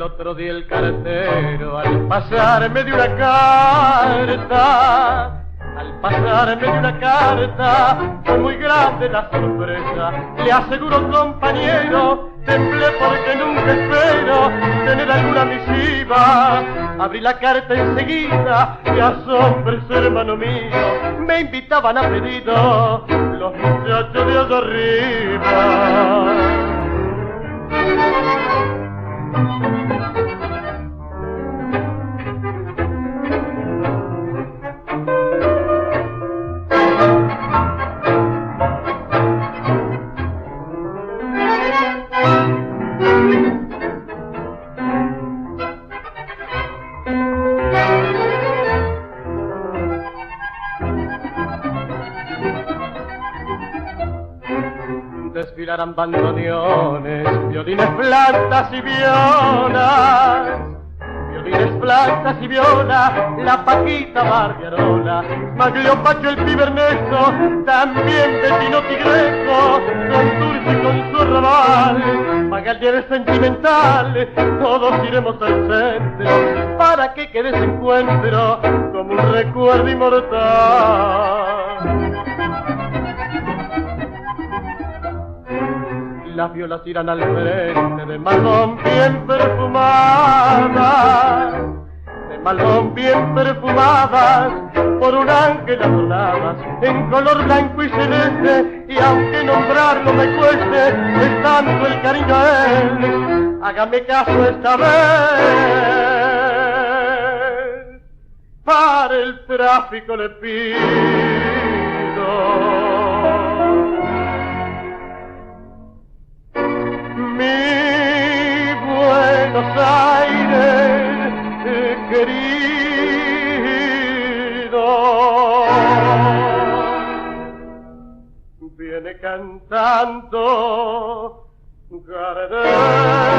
el otro día el cartero al pasarme de una carta, fue muy grande la sorpresa. Le aseguro, compañero, temblé porque nunca espero tener alguna misiva. Abrí la carta enseguida y asombres, hermano mío, me invitaban a pedido los muchachos de allá arriba. Desfilarán bandoneones, violines, plantas y violas, la Paquita Barbiarola, Maglio Pacho el pibe Ernesto, también Bettino Tigreco, con Turci con su arrabal, Magaldier sentimental, todos iremos al centro, para que quede ese encuentro como un recuerdo inmortal. Las violas irán al frente de malón bien perfumadas, por un ángel adornadas, en color blanco y celeste, y aunque nombrarlo me cueste, es tanto el cariño a él, hágame caso esta vez, para el tráfico le pido. Mi Buenos Aires querido, viene cantando Gardel.